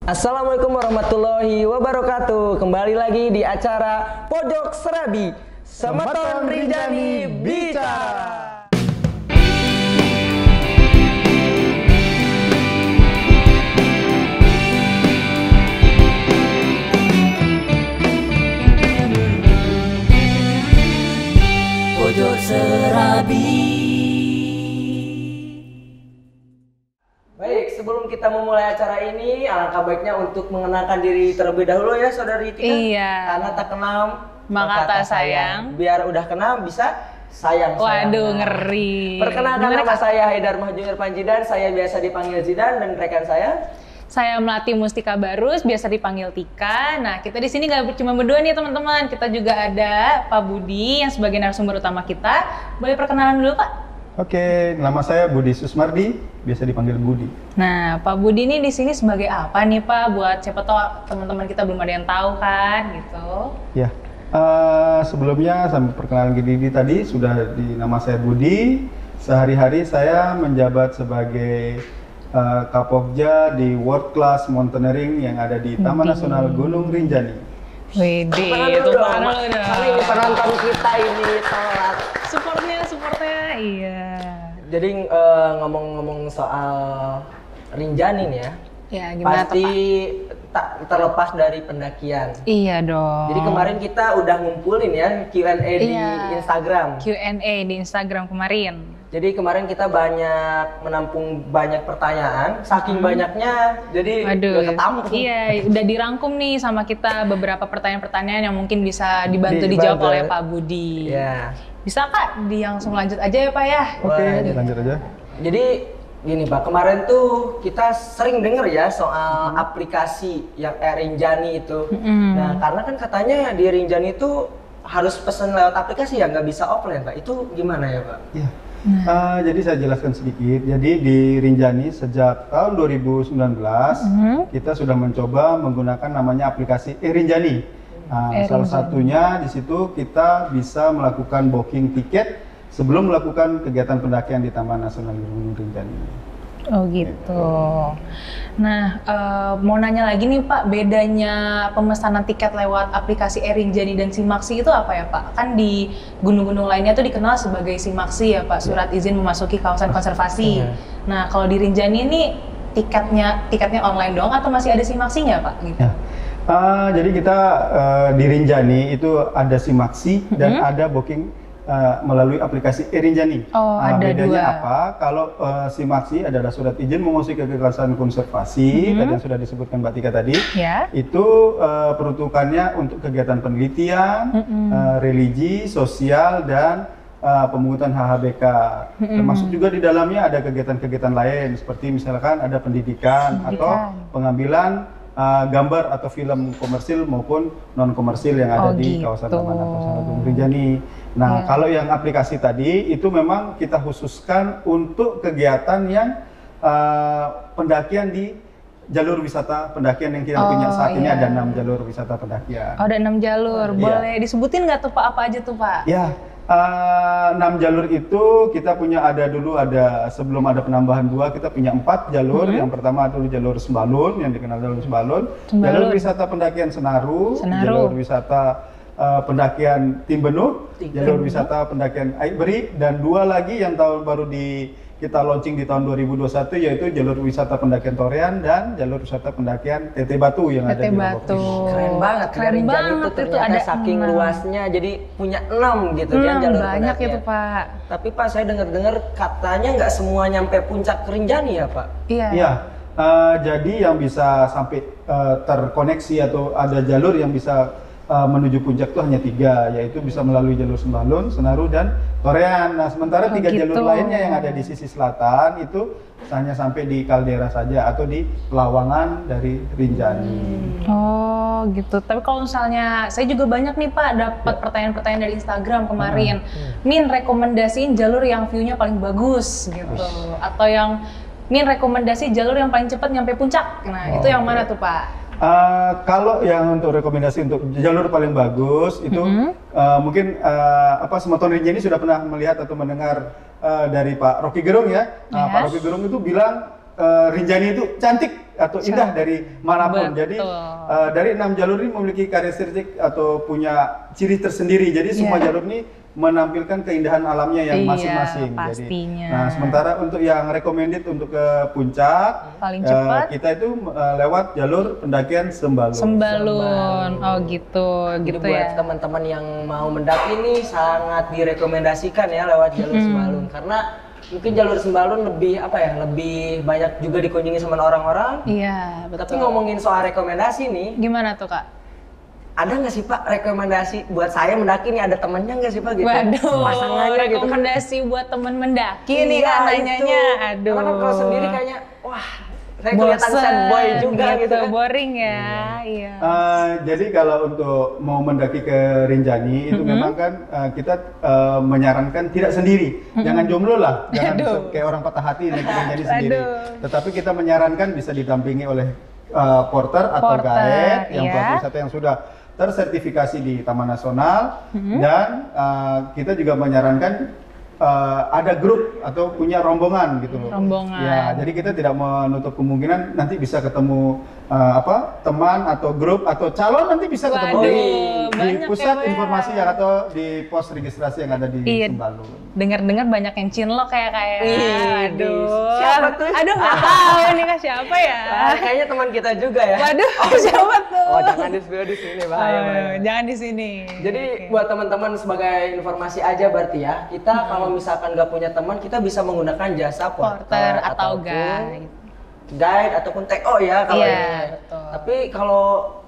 Assalamualaikum warahmatullahi wabarakatuh. Kembali lagi di acara Pojok Serabi Semeton Rinjani Bicara. Pojok Serabi. Baik, sebelum kita memulai acara ini, alangkah baiknya untuk mengenalkan diri terlebih dahulu ya, Saudari Tika. Iya. Karena tak kenal maka tak sayang. Biar udah kenal bisa sayang. Waduh, ngeri. Perkenalkan Gimana, nama Kak? saya Haidar Mahjunir Panjidan. Saya biasa dipanggil Zidan dan rekan Saya Melati Mustika Barus, biasa dipanggil Tika. Nah, kita di sini nggak cuma berdua nih teman-teman. Kita juga ada Pak Budi yang sebagai narasumber utama kita. Boleh perkenalan dulu, Pak? Oke, nama saya Budi Susmardi, biasa dipanggil Budi. Nah, Pak Budi ini di sini sebagai apa nih, Pak? Buat siapa tahu teman-teman kita belum ada yang tahu kan, gitu. Ya, sebelumnya sambil perkenalan diri tadi sudah nama saya Budi. Sehari-hari saya menjabat sebagai Kapokja di World Class Mountaineering yang ada di Taman Nasional Gunung Rinjani. Widih, itu Pak dulu dong. Kali ini penonton kita ini telat. Supportnya, iya. Jadi ngomong-ngomong soal Rinjani nih ya, Ya, gimana tuh, pasti Pak? tak terlepas dari pendakian. Iya dong. Jadi kemarin kita udah ngumpulin ya Q&A di Iya. Instagram. Q&A di Instagram kemarin. Jadi kemarin kita menampung banyak pertanyaan, saking banyaknya jadi Waduh, udah ketampung. iya, udah dirangkum nih sama kita beberapa pertanyaan-pertanyaan yang mungkin bisa dibantu Dibantu. dijawab oleh Pak Budi. Ya. Bisa Kak, langsung lanjut aja ya Pak ya? Oke, Wah, lanjut aja. Jadi gini Pak, kemarin tuh kita sering denger ya soal aplikasi yang Rinjani itu. Nah, karena kan katanya di Rinjani itu harus pesen lewat aplikasi ya, nggak bisa offline Pak. Itu gimana ya Pak? Ya. Jadi saya jelaskan sedikit. Jadi di Rinjani sejak tahun 2019 kita sudah mencoba menggunakan namanya aplikasi Rinjani. Salah satunya di situ kita bisa melakukan booking tiket sebelum melakukan kegiatan pendakian di Taman Nasional Gunung Rinjani. Oh gitu. Nah, mau nanya lagi nih Pak, bedanya pemesanan tiket lewat aplikasi Rinjani dan Simaksi itu apa ya Pak? Kan di gunung-gunung lainnya tuh dikenal sebagai Simaksi ya Pak, surat izin memasuki kawasan konservasi. Nah, kalau di Rinjani ini tiketnya online doang atau masih ada Simaksinya Pak? Gitu. Ya. Jadi kita di Rinjani itu ada Simaksi dan ada booking melalui aplikasi Rinjani. Oh, ada bedanya dua. apa? Kalau Simaksi adalah surat izin memasuki ke kawasan konservasi, tadi yang sudah disebutkan Mbak Tika tadi. Ya. Itu peruntukannya untuk kegiatan penelitian, religi, sosial, dan pemungutan HHBK. Termasuk juga di dalamnya ada kegiatan-kegiatan lain seperti misalkan ada pendidikan. Atau pengambilan gambar atau film komersil maupun non komersil yang ada di kawasan Taman Nasional Gunung Rinjani. Nah, kalau yang aplikasi tadi itu memang kita khususkan untuk kegiatan yang pendakian di jalur wisata pendakian yang kita punya saat ini ada 6 jalur wisata pendakian. Oh, ada 6 jalur. Iya. Boleh disebutin nggak tuh Pak, apa aja tuh Pak? Ya, 6 jalur itu kita punya sebelum ada penambahan 2 kita punya 4 jalur. Yang pertama adalah jalur Sembalun yang dikenal jalur Sembalun. Jalur wisata pendakian Senaru. Jalur wisata pendakian Timbenuh, jalur wisata pendakian Aikberi, dan 2 lagi yang baru kita launching di tahun 2021 yaitu jalur wisata pendakian Torean dan jalur wisata pendakian Teteh Batu yang ada di Lombok Timur. Keren banget, Keren Rinjani banget itu itu, ternyata ada saking 6. luasnya jadi punya 6 gitu kan jalur Banyak pendakian. itu Pak. Tapi Pak, saya dengar-dengar katanya nggak semua nyampe puncak Rinjani ya Pak? Iya. Iya, jadi yang bisa sampai terkoneksi atau ada jalur yang bisa menuju puncak itu hanya 3, yaitu bisa melalui jalur Sembalun, Senaru, dan Torean. Nah, sementara 3 jalur lainnya yang ada di sisi selatan itu hanya sampai di kaldera saja atau di pelawangan dari Rinjani. Oh gitu. Tapi kalau misalnya saya juga banyak nih Pak dapat pertanyaan-pertanyaan dari Instagram kemarin. Min rekomendasiin jalur yang view-nya paling bagus gitu. Atau yang Min rekomendasi jalur yang paling cepat nyampe puncak. Nah, itu yang mana tuh Pak? Kalau yang untuk rekomendasi untuk jalur paling bagus itu mungkin Semeton Rinjani sudah pernah melihat atau mendengar dari Pak Rocky Gerung ya. Pak Rocky Gerung itu bilang Rinjani itu cantik atau indah dari manapun. Betul. Jadi dari 6 jalur ini memiliki karakteristik atau punya ciri tersendiri. Jadi semua jalur ini menampilkan keindahan alamnya yang Iya, masing-masing. pastinya. Nah, sementara untuk yang recommended untuk ke puncak, Paling cepat kita itu lewat jalur pendakian Sembalun. Sembalun. Oh gitu, Jadi gitu buat ya. teman-teman yang mau mendaki nih sangat direkomendasikan ya lewat jalur Sembalun, karena mungkin jalur Sembalun lebih apa ya, lebih banyak juga dikunjungi sama orang-orang. Iya, Tapi betul. ngomongin soal rekomendasi nih, Gimana tuh Kak? ada nggak sih Pak rekomendasi buat saya mendaki nih, ada temannya nggak sih Pak gitu? Waduh, Pasangannya gitu kan. rekomendasi buat temen mendaki nih Iya, kan itu. nanyanya. Aduh. Karena kan kalau sendiri kayaknya, wah saya kelihatan sad boy juga gitu kan. Boring ya, iya. Jadi kalau untuk mau mendaki ke Rinjani itu memang kan kita menyarankan tidak sendiri, jangan jomblo lah, jangan kayak orang patah hati naik ke Rinjani sendiri. Tetapi kita menyarankan bisa didampingi oleh porter atau guide yang pelaku wisata yang sudah tersertifikasi di Taman Nasional, dan kita juga menyarankan ada grup atau punya rombongan gitu loh. Rombongan. Ya, jadi kita tidak menutup kemungkinan nanti bisa ketemu teman atau grup atau calon nanti bisa ketemu Waduh, di banyak pusat ya, informasi yang atau di pos registrasi yang ada di Iya. Sembalun. Dengar-dengar banyak yang cinlok kayak. Ih, Aduh. siapa tuh? Aduh, nggak tahu nih Kak siapa ya. Kayaknya teman kita juga ya. Waduh, siapa tuh? Oh, jangan di-spill di sini, bahaya. Jangan di sini. Jadi buat teman-teman sebagai informasi aja berarti ya, kita kalau misalkan nggak punya teman, kita bisa menggunakan jasa porter atau ataupun guide. ataupun TO ya kalau Iya, ini. betul. Tapi kalau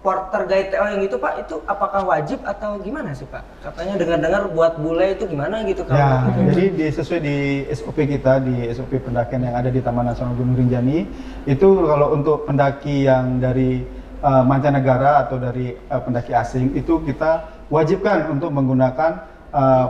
porter guide TO yang itu Pak, itu apakah wajib atau gimana sih Pak? Katanya dengar-dengar buat bule itu gimana gitu kalau Ya, gitu. jadi sesuai di SOP kita, di SOP pendakian yang ada di Taman Nasional Gunung Rinjani, itu kalau untuk pendaki yang dari mancanegara atau dari pendaki asing, itu kita wajibkan untuk menggunakan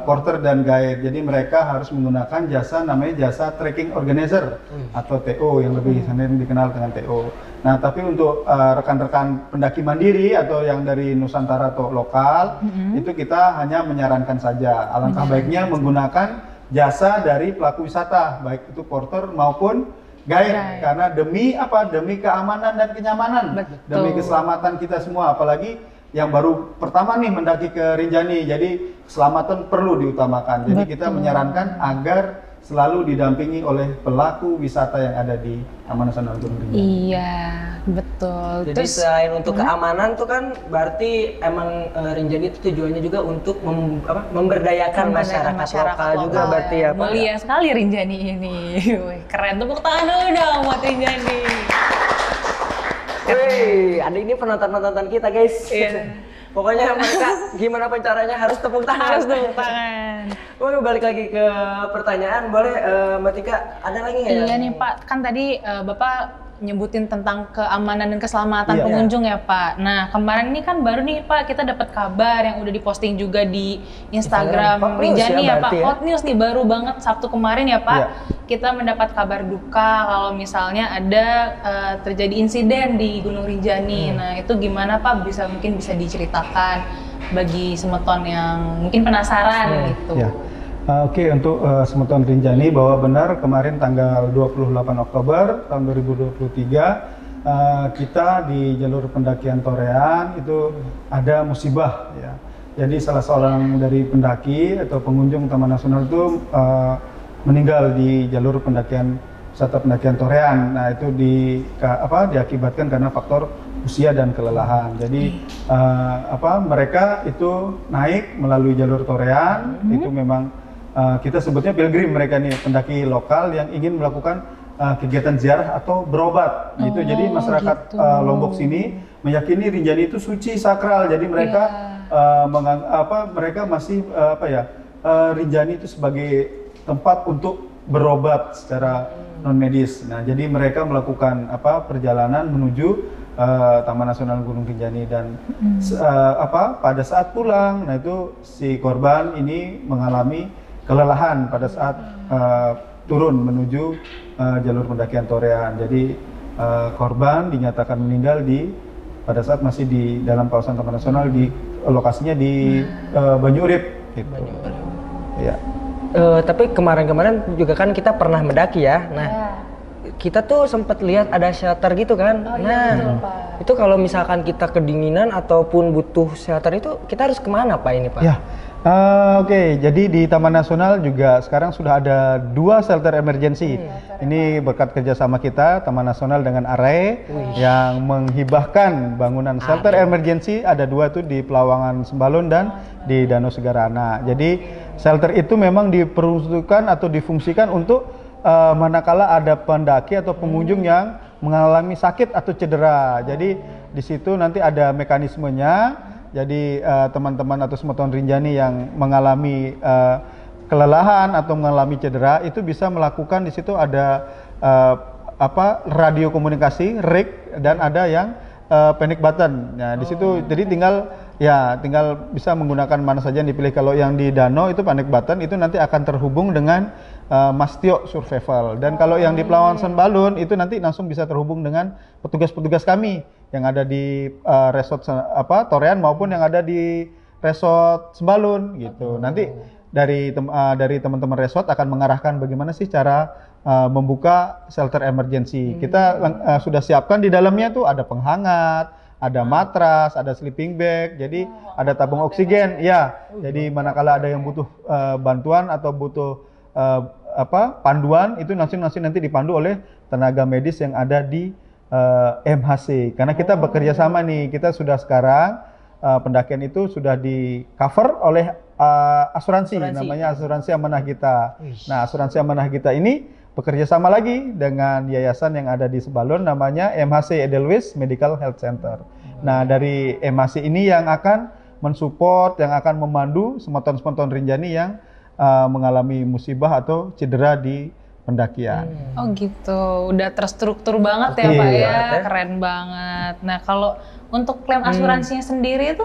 porter dan guide. Jadi mereka harus menggunakan jasa namanya jasa trekking organizer atau TO yang lebih sering dikenal dengan TO. Nah, tapi untuk rekan-rekan pendaki mandiri atau yang dari Nusantara atau lokal, itu kita hanya menyarankan saja. Alangkah baiknya menggunakan jasa dari pelaku wisata, baik itu porter maupun guide, karena demi apa? Demi keamanan dan kenyamanan, demi keselamatan kita semua, apalagi yang baru pertama nih mendaki ke Rinjani, jadi keselamatan perlu diutamakan. Jadi kita menyarankan agar selalu didampingi oleh pelaku wisata yang ada di Taman Nasional Gunung Rinjani. Iya, betul. Jadi selain untuk keamanan tuh kan berarti emang Rinjani itu tujuannya juga untuk memberdayakan masyarakat lokal juga berarti ya Pak. Mulia sekali Rinjani ini. Wih, keren, tepuk tangan dulu dong buat Rinjani. Wih, ada ini penonton-penonton kita guys. Iya. Pokoknya mereka gimana pun caranya harus tepuk tangan. Harus tepuk tangan. Boleh balik lagi ke pertanyaan, boleh Mbak Tika, ada lagi nggak? Iya nih Pak, kan tadi Bapak nyebutin tentang keamanan dan keselamatan Iya. pengunjung ya Pak. Nah kemarin ini kan baru nih Pak kita dapat kabar yang udah diposting juga di Instagram Hot news Rinjani ya ya Pak. berarti ya? Hot news nih baru banget Sabtu kemarin ya Pak. Iya. Kita mendapat kabar duka kalau misalnya ada terjadi insiden di Gunung Rinjani. Nah itu gimana Pak? Mungkin bisa diceritakan bagi semeton yang mungkin penasaran gitu. Ya. Oke, untuk Semeton Rinjani bahwa benar kemarin tanggal 28 Oktober tahun 2023 kita di jalur pendakian Torean itu ada musibah ya. Jadi salah seorang dari pendaki atau pengunjung Taman Nasional itu meninggal di jalur wisata pendakian Torean. Nah, itu diakibatkan karena faktor usia dan kelelahan. Jadi mereka itu naik melalui jalur Torean, itu memang kita sebutnya pilgrim, mereka nih pendaki lokal yang ingin melakukan kegiatan ziarah atau berobat gitu. Jadi masyarakat Lombok sini meyakini Rinjani itu suci, sakral. Jadi mereka mereka masih Rinjani itu sebagai tempat untuk berobat secara non medis. Nah, jadi mereka melakukan perjalanan menuju Taman Nasional Gunung Rinjani, dan pada saat pulang, nah itu si korban ini mengalami kelelahan pada saat turun menuju jalur pendakian Torean. Jadi korban dinyatakan meninggal pada saat masih di dalam kawasan Taman Nasional, di lokasinya di Banyu-Urip gitu. Ya. Tapi kemarin-kemarin juga kan kita pernah mendaki ya. Nah, kita tuh sempat lihat ada shelter gitu kan. Oh, iya, Nah, betul, Pak. itu kalau misalkan kita kedinginan ataupun butuh shelter itu kita harus kemana Pak ini Pak? Ya, oke. Jadi di Taman Nasional juga sekarang sudah ada 2 shelter emergency. Ini berkat kerjasama kita Taman Nasional dengan ARAE yang menghibahkan bangunan shelter emergency. Ada 2 itu di Pelawangan Sembalun dan di Danau Segarana. Jadi shelter itu memang diperuntukkan atau difungsikan untuk manakala ada pendaki atau pengunjung yang mengalami sakit atau cedera. Jadi di situ nanti ada mekanismenya. Jadi teman-teman atau Semeton Rinjani yang mengalami kelelahan atau mengalami cedera itu bisa melakukan di situ ada radio komunikasi RIC dan ada yang panic button. Nah, di situ jadi tinggal bisa menggunakan mana saja yang dipilih. Kalau yang di danau itu panic button itu nanti akan terhubung dengan Mastio Survival. Dan kalau yang di Pelawan Sembalun itu nanti langsung bisa terhubung dengan petugas-petugas kami yang ada di resort Torean maupun yang ada di resort Sembalun gitu. Nanti dari teman-teman resort akan mengarahkan bagaimana sih cara membuka shelter emergency. Kita sudah siapkan di dalamnya tuh ada penghangat, ada matras, ada sleeping bag, jadi ada tabung oksigen. Ya, jadi manakala ada yang butuh bantuan atau butuh panduan itu nanti dipandu oleh tenaga medis yang ada di MHC. Karena kita bekerja sama nih, kita sudah sekarang pendakian itu sudah di cover oleh asuransi, namanya asuransi amanah kita. Nah, asuransi amanah kita ini bekerja sama lagi dengan yayasan yang ada di Sembalun namanya MHC Edelweiss Medical Health Center. Nah, dari MHC ini yang akan mensupport, yang akan memandu Semeton-Semeton Rinjani yang mengalami musibah atau cedera di pendakian. Oh gitu, udah terstruktur banget ya Pak ya, keren banget. Nah kalau untuk klaim asuransinya sendiri itu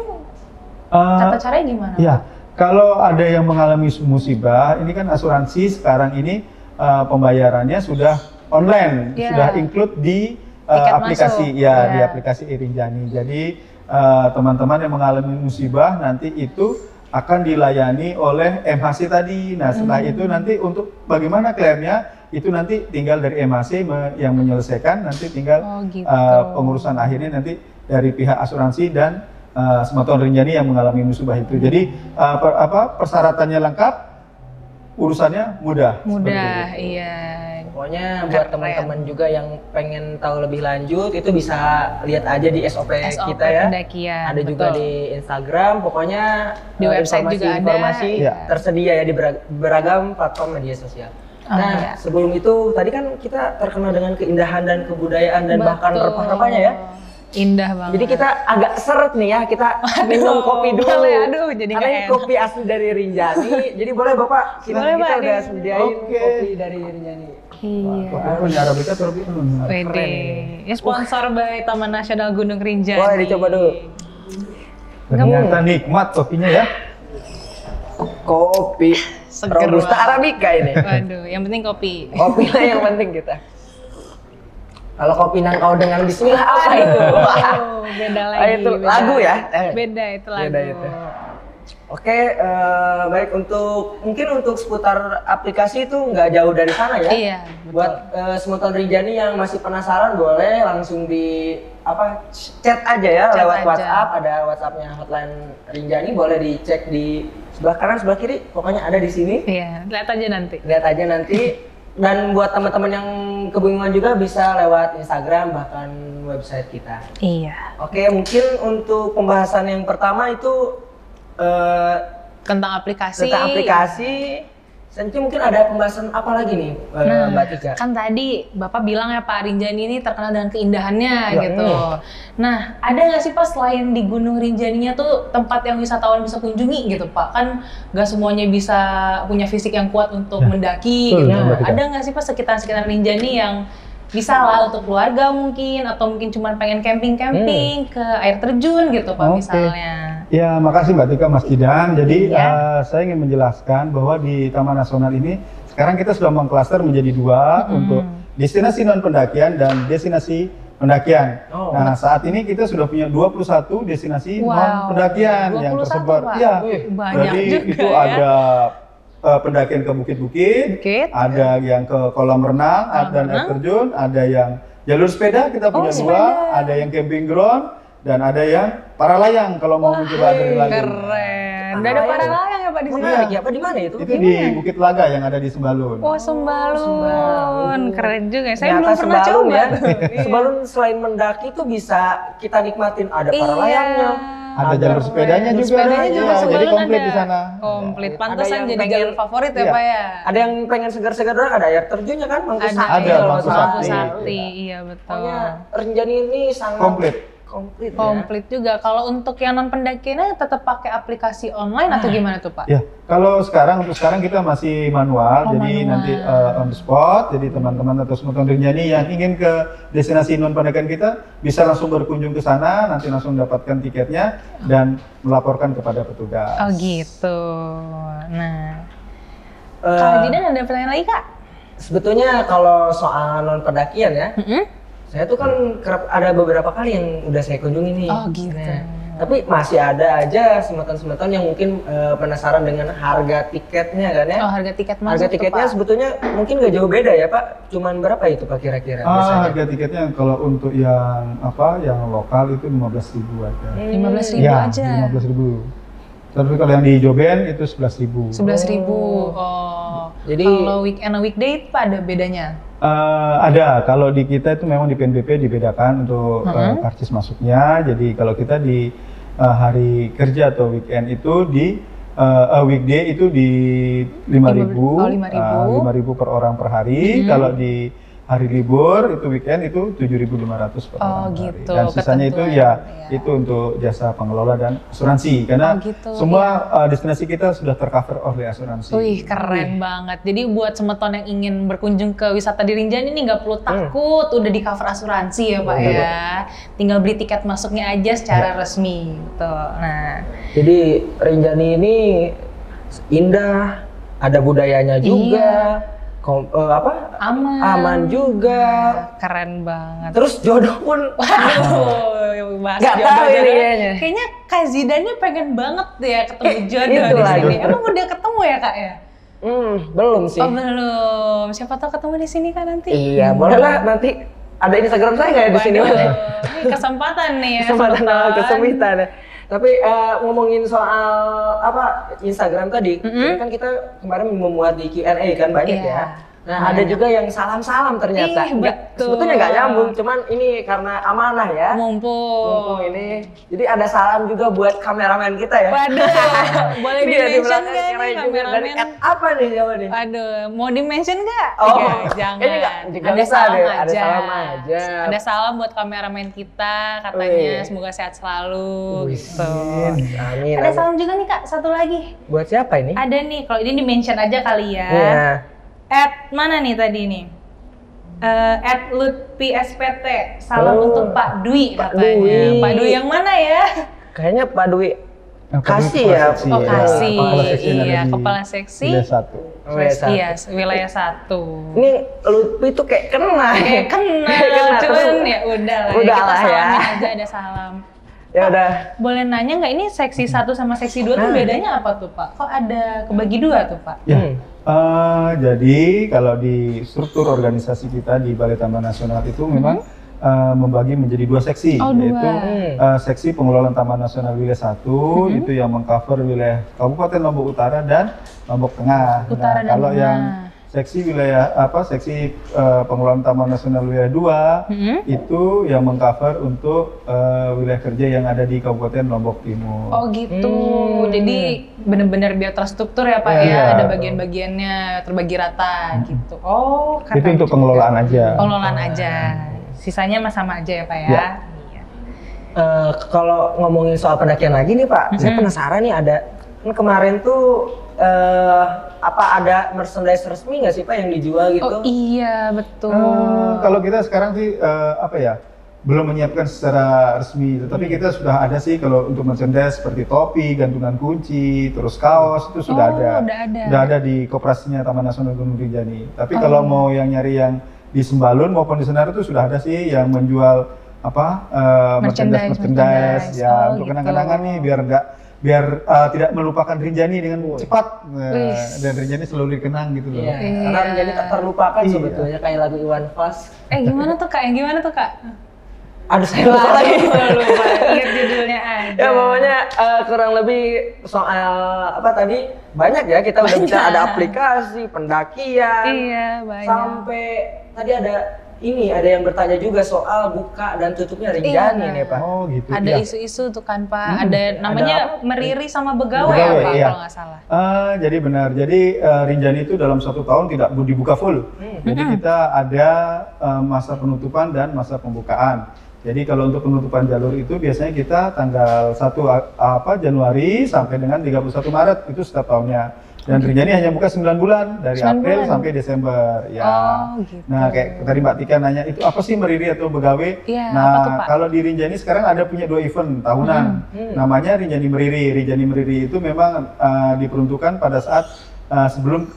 tata caranya gimana? Ya, kalau ada yang mengalami musibah, ini kan asuransi sekarang ini pembayarannya sudah online, sudah include di aplikasi di aplikasi Rinjani. Jadi teman-teman yang mengalami musibah nanti itu akan dilayani oleh MHC tadi. Nah, setelah itu nanti untuk bagaimana klaimnya itu nanti tinggal dari MHC yang menyelesaikan, nanti tinggal pengurusan akhirnya nanti dari pihak asuransi dan Semeton Rinjani yang mengalami musibah itu. Jadi persyaratannya lengkap, urusannya mudah. Mudah, iya. Pokoknya buat teman-teman juga yang pengen tahu lebih lanjut itu bisa lihat aja di SOP kita ya. Pendakian, ada juga di Instagram. Pokoknya di website juga informasi tersedia ya di beragam platform media sosial. Nah, sebelum itu tadi kan kita terkenal dengan keindahan dan kebudayaan dan bahkan rempah-rempahnya ya. Indah banget. Jadi kita agak seret nih ya, kita minum kopi dulu. Boleh, jadi karena ini kopi asli dari Rinjani. Jadi boleh Bapak, kita udah sediain kopi dari Rinjani. Iya. Punya Arabica Trophy. Pede. Ya sponsor by Taman Nasional Gunung Rinjani. Boleh dicoba dulu. Ternyata nikmat kopinya ya. Kopi Robusta Arabica ini. Waduh, yang penting kopi. Kopi lah yang penting kita. Kalau kopi nangkau dengan bismillah apa itu? Beda lagi. Itu lagu ya? Beda itu lagu. Beda itu. Oke, baik mungkin untuk seputar aplikasi itu nggak jauh dari sana ya. Iya. Betul. Buat Semeton Rinjani yang masih penasaran boleh langsung di chat aja ya lewat WhatsApp. Ada WhatsAppnya hotline Rinjani, boleh dicek di sebelah kanan sebelah kiri. Pokoknya ada di sini. Iya, lihat aja nanti. Dan buat teman-teman yang kebingungan juga bisa lewat Instagram bahkan website kita. Iya. Oke, mungkin untuk pembahasan yang pertama itu tentang aplikasi. Nanti mungkin ada pembahasan apa lagi nih, Mbak Tika? Kan tadi Bapak bilang ya Pak, Rinjani ini terkenal dengan keindahannya gitu. Nah, ada nggak sih Pak selain di Gunung Rinjaninya tuh tempat yang wisatawan bisa kunjungi gitu Pak? Kan nggak semuanya bisa punya fisik yang kuat untuk mendaki gitu. Ada nggak sih Pak sekitar Rinjani yang bisa lah untuk keluarga mungkin, atau mungkin cuma pengen camping-camping ke air terjun gitu Pak misalnya? Ya, makasih Mbak Tika, Mas Jidan. Jadi saya ingin menjelaskan bahwa di Taman Nasional ini sekarang kita sudah mengklaster menjadi 2 untuk destinasi non pendakian dan destinasi pendakian. Nah, saat ini kita sudah punya 21 destinasi non pendakian yang tersebar. Iya, jadi itu ada pendakian ke bukit-bukit, ada yang ke kolam renang, ada air terjun, ada yang jalur sepeda kita punya dua, ada yang camping ground, dan ada yang para layang kalau mau mencoba adrenalin. Keren. Udah ada para layang ya Pak di sini? Menarik ya, apa di mana itu? Itu di Bukit Laga yang ada di Sembalun. Oh, Sembalun. Keren juga ya. Saya Ternyata belum pernah Sembalun coba. ya. Sembalun selain mendaki tuh bisa kita nikmatin, ada para layangnya. Ada jalur sepedanya juga. Sepedanya juga Iya, jadi Sembalun komplit ada. di sana. Komplit. Ada Pantesan yang jadi pengen- jalur favorit ya Iya. Pak ya? Ada yang pengen segar-segar doang, ada air terjunnya kan, Mangku Sakti. Ada, kalau Mangku salah. Mangku Sakti. Sakti. Iya betul. Pokoknya Rinjani ini sangat Komplit. komplit ya. Komplit juga. Kalau untuk yang non pendakiannya tetap pakai aplikasi online atau gimana tuh Pak? Ya, kalau untuk sekarang kita masih manual, jadi manual. nanti on the spot. Jadi teman-teman atau teman Rinjani yang ingin ke destinasi non pendakian kita bisa langsung berkunjung ke sana, nanti langsung dapatkan tiketnya dan melaporkan kepada petugas. Oh gitu. Nah, Eh, Kak Jidan ada pertanyaan lagi Kak? Sebetulnya kalau soal non pendakian ya, Mm-mm. saya tuh kan ada beberapa kali yang udah saya kunjungi nih. Oh, gitu. Nah, tapi masih ada aja semeton-semeton yang mungkin penasaran dengan harga tiketnya kan ya. Oh harga tiket masuk Harga tuh, tiketnya Pak. sebetulnya mungkin gak jauh beda ya Pak. Cuman berapa itu Pak kira-kira biasanya? Harga tiketnya kalau untuk yang lokal itu 15.000 aja. 15.000 Ya, aja. 15.000. Tapi kalau yang di Joben itu 11.000. 11.000. Oh. Jadi- kalau weekend weekday Pak ada bedanya? Ada, kalau di kita itu memang di PNBP dibedakan untuk karcis masuknya. Jadi kalau kita di hari kerja atau weekend itu di weekday itu di 5.000, Oh, 5.000. 5.000 per orang per hari. Kalau di hari libur itu weekend itu 7.500 per Oh, orang per hari. gitu, Dan sisanya itu ketentuan, ya ya. itu untuk jasa pengelola dan asuransi karena Oh, gitu, semua destinasi kita sudah tercover oleh asuransi. Wih keren banget. Jadi buat semeton yang ingin berkunjung ke wisata di Rinjani ini nggak perlu takut, udah di cover asuransi ya Pak ya. Tinggal beli tiket masuknya aja secara resmi. Tuh. Nah, Jadi Rinjani ini indah, ada budayanya juga. Aman juga. keren banget. Terus jodoh pun Bahas Nggak jodoh tahu ini jodoh. kayaknya. Kayaknya Kak Zidannya pengen banget ya ketemu jodoh itu di lagi. sini. Emang udah ketemu ya Kak ya? belum sih. Oh belum. Siapa tahu ketemu di sini kan nanti. Iya, boleh lah nanti ada Instagram saya nggak ya di sini? Waduh, ini kesempatan nih ya. Kesempitan ya. Tapi ngomongin soal Instagram tadi, ini kan kita kemarin memuat di Q&A kan banyak Iya. ya. Nah ada juga yang salam-salam ternyata. Ih, betul. Sebetulnya nggak nyambung, cuman ini karena amanah ya. Mumpung. Ini, jadi ada salam juga buat kameramen kita ya. Waduh, boleh Ini ya, di di-mention belakang nggak keren nih juga. Dari kameramen? at apa nih coba nih? Waduh, mau di-mention nggak? Oh, Oke, jangan. ini nggak Ada bisa salam deh, aja. ada salam aja. Ada salam buat kameramen kita, katanya Wih. semoga sehat selalu. Wih, Gitu. Amin. Ada amin. salam juga nih Kak, satu lagi. Buat siapa ini? Ada nih, kalau ini di-mention aja kali ya. Iya. At mana nih tadi nih? At Lutfi SPT. Salam Oh, untuk Pak Dwi Pak katanya. Dwi. Pak Dwi yang mana ya? Kayaknya Pak Dwi Apa Kasih itu ya? seksi Oh, Kasih. Kepala seksi yang Iya, ada di kepala seksi. wilayah 1. Iya, wilayah 1. Ini Lutfi tuh kayak kena. Kayak kenal, cuman ya udah lah. Udah Kita lah ya. salamin aja, ada salam. Ya udah. Boleh nanya nggak ini seksi 1 sama seksi 2 tuh Nah. bedanya apa tuh Pak? Kok ada kebagi 2 tuh Pak? Ya. Jadi kalau di struktur organisasi kita di Balai Taman Nasional itu memang membagi menjadi 2 seksi, Oh, yaitu 2. seksi pengelolaan Taman Nasional Wilayah 1 itu yang mengcover wilayah Kabupaten Lombok Utara dan Lombok Tengah. Utara dan Kalau Tengah. yang seksi seksi pengelolaan Taman Nasional Wilayah 2 itu yang mengcover untuk wilayah kerja yang ada di Kabupaten Lombok Timur. Oh gitu, jadi benar-benar biar terstruktur ya Pak ya, Iya. ada bagian-bagiannya terbagi rata gitu. Oh keren Itu untuk juga. pengelolaan aja. Pengelolaan aja, sisanya mah sama aja ya Pak ya. Iya. Iya. Kalau ngomongin soal pendakian lagi nih Pak, saya penasaran nih ada kan kemarin tuh ada merchandise resmi nggak sih Pak yang dijual gitu? Oh iya betul. Kalau kita sekarang sih belum menyiapkan secara resmi, tetapi kita sudah ada sih kalau untuk merchandise seperti topi, gantungan kunci, terus kaos itu sudah Oh, ada. udah ada. Di koperasinya Taman Nasional Gunung Rinjani. Tapi kalau mau yang nyari yang di Sembalun maupun di Senar itu sudah ada sih yang menjual merchandise Merchandise. ya Oh, untuk gitu. kenang-kenangan nih biar biar tidak melupakan Rinjani dengan cepat. Dan Rinjani selalu dikenang gitu loh. Iya, karena Rinjani tak terlupakan Iya. sebetulnya kayak lagu Iwan Fals. Gimana tuh Kak? Yang gimana tuh Kak? Aduh saya lupa lagi. Lupa, ingat judulnya aja. Ya pokoknya kurang lebih soal apa tadi banyak ya kita udah bicara ada aplikasi, pendakian, Iya, banyak. sampai tadi ada yang bertanya juga soal buka dan tutupnya Rinjani nih Pak. Oh gitu. Ada iya. isu-isu tuh kan Pak, ada namanya Meriri sama Begawe ya Begawe, Pak iya. kalau nggak salah. Jadi benar. Jadi Rinjani itu dalam 1 tahun tidak dibuka full. Jadi kita ada masa penutupan dan masa pembukaan. Jadi kalau untuk penutupan jalur itu biasanya kita tanggal 1 Januari sampai dengan 31 Maret itu setiap tahunnya. Dan Rinjani hanya buka 9 bulan dari 9 April bulan. sampai Desember. Ya. Oh, gitu. Nah, kayak tadi Mbak Tika nanya itu apa sih Meriri atau Begawe? Iya, Nah, apa tuh, Pak? kalau di Rinjani sekarang ada punya 2 event tahunan. Namanya Rinjani Meriri. Rinjani Meriri itu memang diperuntukkan pada saat sebelum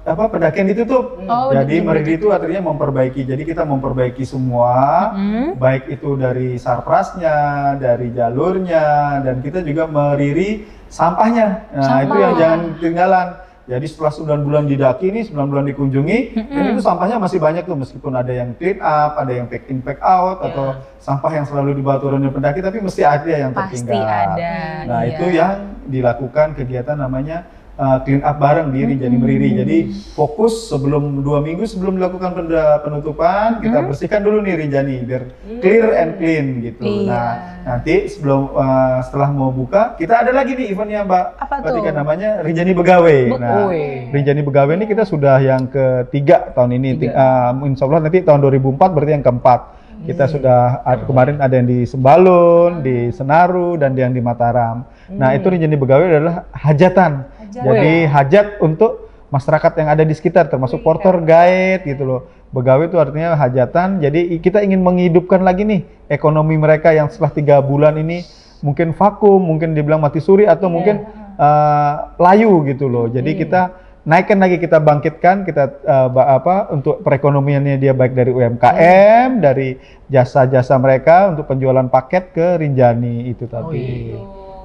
pendakian ditutup. Oh, Jadi Meriri itu artinya memperbaiki. Jadi kita memperbaiki semua, baik itu dari sarprasnya, dari jalurnya, dan kita juga meriri sampahnya. Nah, itu yang jangan ketinggalan. Jadi setelah 9 bulan didaki nih, 9 bulan dikunjungi, dan itu sampahnya masih banyak tuh, meskipun ada yang clean up, ada yang pack in, pack out, atau sampah yang selalu dibawa turunnya pendaki, tapi mesti ada yang Pasti tertinggal. ada, Nah, iya. itu yang dilakukan kegiatan namanya clean up bareng di Rinjani Meriri. Jadi fokus sebelum 2 minggu sebelum dilakukan penutupan, kita bersihkan dulu nih Rinjani biar clear and clean gitu. Iya. Nah, nanti setelah mau buka, kita ada lagi nih eventnya Mbak. Apa Berarti tuh? kan namanya Rinjani Begawe. Nah, Rinjani Begawe ini kita sudah yang ketiga tahun ini. Insya Allah nanti tahun 2004 berarti yang keempat. Kita sudah kemarin ada yang di Sembalun, di Senaru, dan yang di Mataram. Nah, itu Rinjani Begawe adalah hajatan. Jadi hajat untuk masyarakat yang ada di sekitar, termasuk porter, guide gitu loh. Begawe itu artinya hajatan. Jadi kita ingin menghidupkan lagi nih ekonomi mereka yang setelah 3 bulan ini mungkin vakum, mungkin dibilang mati suri, atau mungkin layu gitu loh. Jadi kita naikkan lagi, kita bangkitkan, kita untuk perekonomiannya dia, baik dari UMKM, dari jasa-jasa mereka untuk penjualan paket ke Rinjani itu tadi.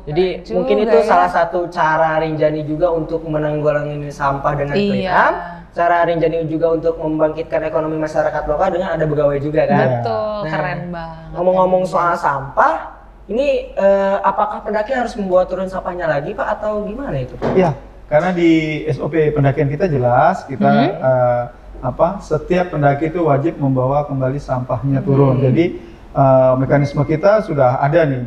Jadi Juga mungkin itu ya. salah satu cara Rinjani juga untuk menanggulangi sampah dengan clean Iya. up. Cara Rinjani juga untuk membangkitkan ekonomi masyarakat lokal dengan ada Begawe juga kan. Betul, Nah, keren banget. Ngomong-ngomong soal sampah, ini apakah pendaki harus membawa turun sampahnya lagi Pak atau gimana itu? Iya, karena di SOP pendakian kita jelas kita setiap pendaki itu wajib membawa kembali sampahnya turun. Jadi mekanisme kita sudah ada nih.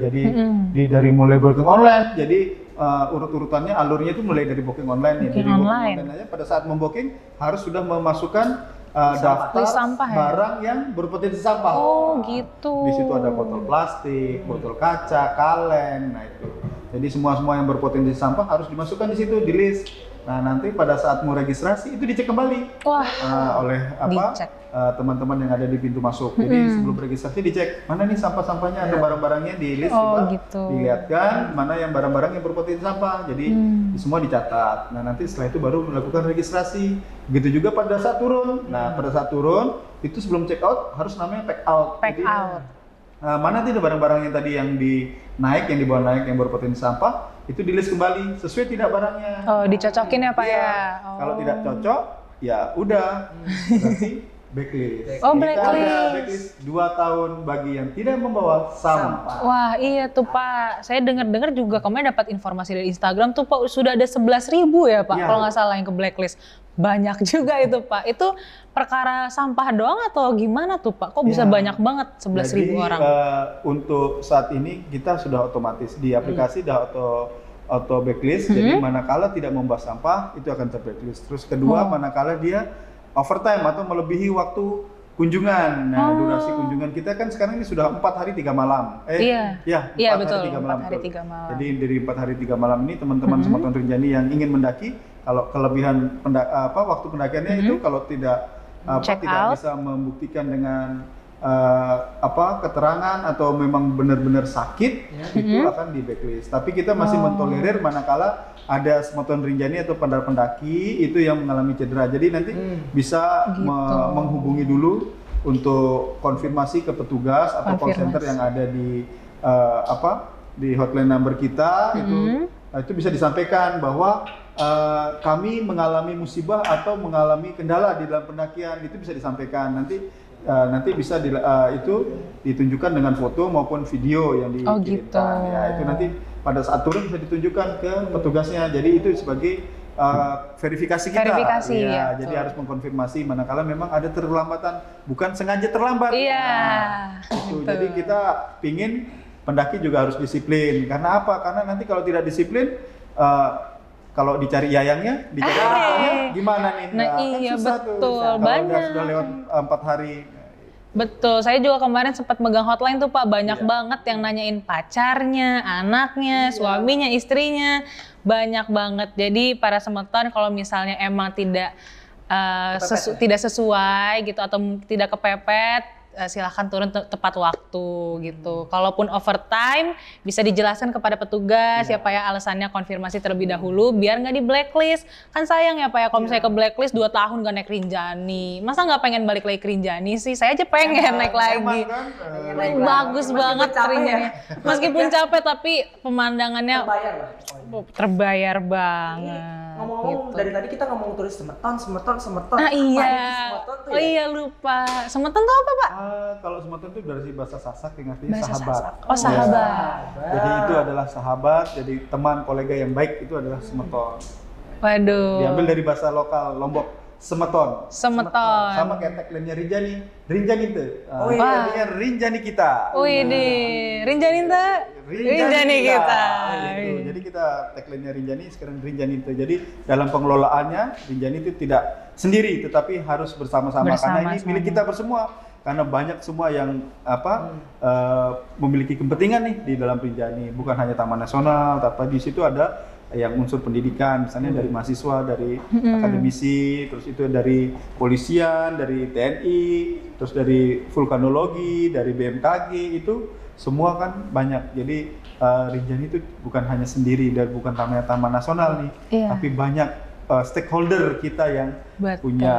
Jadi dari mulai booking online, jadi urut-urutannya alurnya itu mulai dari booking online ya. Jadi online. booking online aja pada saat membooking harus sudah memasukkan daftar List sampah ya? barang yang berpotensi sampah. Oh, gitu. Di situ ada botol plastik, botol kaca, kaleng, nah itu. Jadi semua yang berpotensi sampah harus dimasukkan di situ, di list. Nah, nanti pada saat mau registrasi itu dicek kembali Wah, oleh dicek. teman-teman yang ada di pintu masuk. Jadi sebelum registrasi dicek mana nih sampah-sampahnya atau barang-barangnya di list, Oh, coba gitu. dilihatkan mana yang barang-barang yang berpotensi sampah. Jadi semua dicatat. Nah, nanti setelah itu baru melakukan registrasi. Begitu juga pada saat turun. Nah, pada saat turun itu sebelum check out harus namanya pack out. Pack Jadi, out. mana tidak barang-barang yang tadi yang dibawa naik yang berpotensi sampah itu di list kembali sesuai tidak barangnya. Oh, dicocokin ya Pak Iya. ya? Oh. Kalau tidak cocok, ya udah berarti blacklist. Oh, Kita ada blacklist. blacklist 2 tahun bagi yang tidak membawa sampah. Wah, iya tuh Pak. Saya dengar-dengar juga kemarin dapat informasi dari Instagram tuh Pak sudah ada 11.000 ya Pak, Iya. kalau nggak salah yang ke blacklist. Banyak juga itu Pak. Itu perkara sampah doang atau gimana tuh Pak? Kok bisa Ya. banyak banget 11.000 orang? Untuk saat ini kita sudah otomatis di aplikasi sudah auto blacklist. Jadi manakala tidak membawa sampah itu akan terblacklist. Terus kedua, manakala dia overtime atau melebihi waktu kunjungan. Nah, durasi kunjungan kita kan sekarang ini sudah 4 hari 3 malam. Iya. Ya, 4 Iya, hari betul. 3 malam. 4 hari betul. 3 malam. Jadi dari 4 hari 3 malam ini teman-teman Sematon Rinjani yang ingin mendaki, kalau kelebihan waktu pendakiannya itu kalau tidak Check tidak out. bisa membuktikan dengan keterangan atau memang benar-benar sakit, itu akan di blacklist. Tapi kita masih mentolerir manakala ada Sematon Rinjani atau pendaki itu yang mengalami cedera. Jadi nanti bisa menghubungi dulu untuk konfirmasi ke petugas atau call center yang ada di di hotline number kita itu bisa disampaikan bahwa kami mengalami musibah atau mengalami kendala di dalam pendakian, itu bisa disampaikan. Nanti bisa itu ditunjukkan dengan foto maupun video yang dikirimkan. Gitu. Ya, itu nanti pada saat turun bisa ditunjukkan ke petugasnya. Jadi itu sebagai verifikasi kita. Verifikasi, ya, ya, jadi betul. harus mengkonfirmasi manakala memang ada terlambatan, bukan sengaja terlambat. Iya. Itu. Betul. Jadi kita pingin pendaki juga harus disiplin. Karena apa? Karena nanti kalau tidak disiplin, kalau dicari yayangnya, dicari orangnya, gimana nih? Nah, kan iya, susah tuh. betul, Kalau banyak. sudah lewat 4 hari. Betul, saya juga kemarin sempat megang hotline tuh Pak, banyak Iya. banget yang nanyain pacarnya, anaknya, suaminya, istrinya, banyak banget. Jadi para semeton kalau misalnya emang tidak tidak sesuai gitu atau tidak kepepet, silahkan turun tepat waktu gitu. Kalaupun overtime bisa dijelaskan kepada petugas ya Pak ya, alasannya konfirmasi terlebih dahulu biar nggak di blacklist. Kan sayang ya Pak ya kalau misalnya ke blacklist 2 tahun nggak naik Rinjani. Masa nggak pengen balik lagi ke Rinjani sih? Saya aja pengen naik lagi. Kan, Bagus banget Rinjani. Meskipun capek tapi pemandangannya Terbayar lah. terbayar banget. Ngomong-ngomong dari tadi kita ngomong turis Semeton. Ah iya. Apa itu Semeton tuh Oh ya? iya lupa. Semeton tuh apa Pak? kalau Semeton itu dari bahasa Sasak yang artinya Bahasa sahabat. Sasak. Oh sahabat. Jadi itu adalah sahabat, jadi teman, kolega yang baik itu adalah Semeton. Waduh. Diambil dari bahasa lokal Lombok, Semeton. Semeton. Sama kayak tagline-nya Rinjani, Rinjani itu. Oh iya. Artinya Rinjani kita. Wih deh, Rinjani tuh. Rinjani kita. Gitu. Jadi kita tagline-nya Rinjani sekarang Rinjani itu. Jadi dalam pengelolaannya Rinjani itu tidak sendiri, tetapi harus bersama-sama karena ini milik kita bersama. Karena banyak semua yang memiliki kepentingan nih di dalam Rinjani, bukan hanya Taman Nasional, tapi di situ ada yang unsur pendidikan, misalnya dari mahasiswa, dari akademisi, terus itu dari polisian, dari TNI, terus dari vulkanologi, dari BMKG, itu semua kan banyak. Jadi Rinjani itu bukan hanya sendiri dan bukan Taman Nasional nih, tapi banyak stakeholder kita yang punya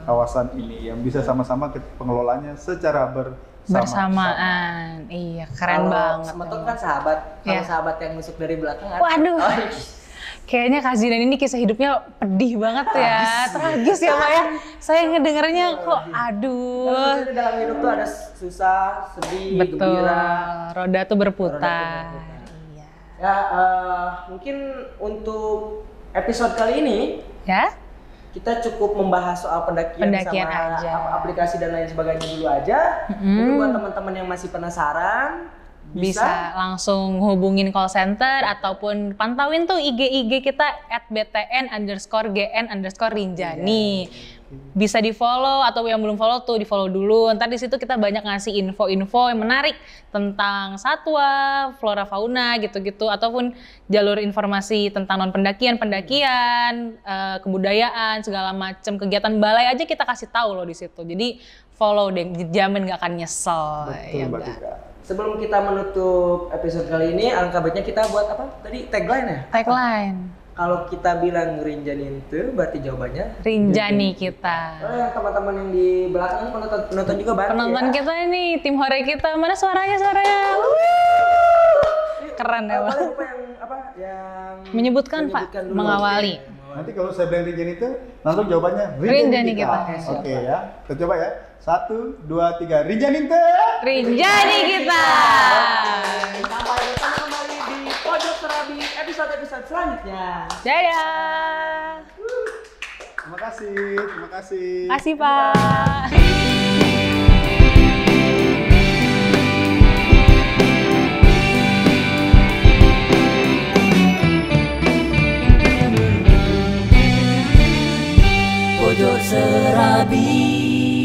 kawasan ini yang bisa sama-sama pengelolanya secara bersamaan. Iya, keren banget. Semeton kan sahabat. Kalau sahabat yang nusuk dari belakang kan. Waduh. Kayaknya Kak Zidan ini kisah hidupnya pedih banget ya. Tragis ya Pak ya. Saya ngedengernya kok aduh. Terus dalam hidup tuh ada susah, sedih, Betul. gembira. Roda tuh berputar. Iya. Ya, mungkin untuk episode kali ini Ya? kita cukup membahas soal pendakian sama aja. aplikasi dan lain sebagainya dulu aja. Mungkin buat teman-teman yang masih penasaran Bisa langsung hubungin call center ataupun pantauin tuh IG kita @btn_gn_rinjani. Bisa di follow atau yang belum follow tuh di follow dulu. Ntar di situ kita banyak ngasih info-info yang menarik tentang satwa, flora, fauna gitu-gitu, ataupun jalur informasi tentang non pendakian, kebudayaan, segala macam kegiatan balai aja kita kasih tahu loh di situ. Jadi follow deh, jamin nggak akan nyesel. Betul, Mbak Tika. Sebelum kita menutup episode kali ini, alangkah baiknya kita buat apa? Tadi tagline ya? Tagline. Kalau kita bilang Rinjani itu, berarti jawabannya Rinjani kita. Oh ya, teman-teman yang di belakang penonton juga banyak Penonton ya. kita ini, tim hore kita, mana suaranya? Keren ya Pak. Boleh lupa yang Menyebutkan Pak, dulu. mengawali. Nanti kalau saya bilang Rinjani itu, langsung jawabannya Rinjani kita. Oke ya, kita coba ya. 1, 2, 3, Rinjani itu. Rinjani kita. Sampai bertemu kembali di Pojok Serabi episode-episode selanjutnya. Dadah. Terima kasih. Kasih Pak. Pojok Serabi.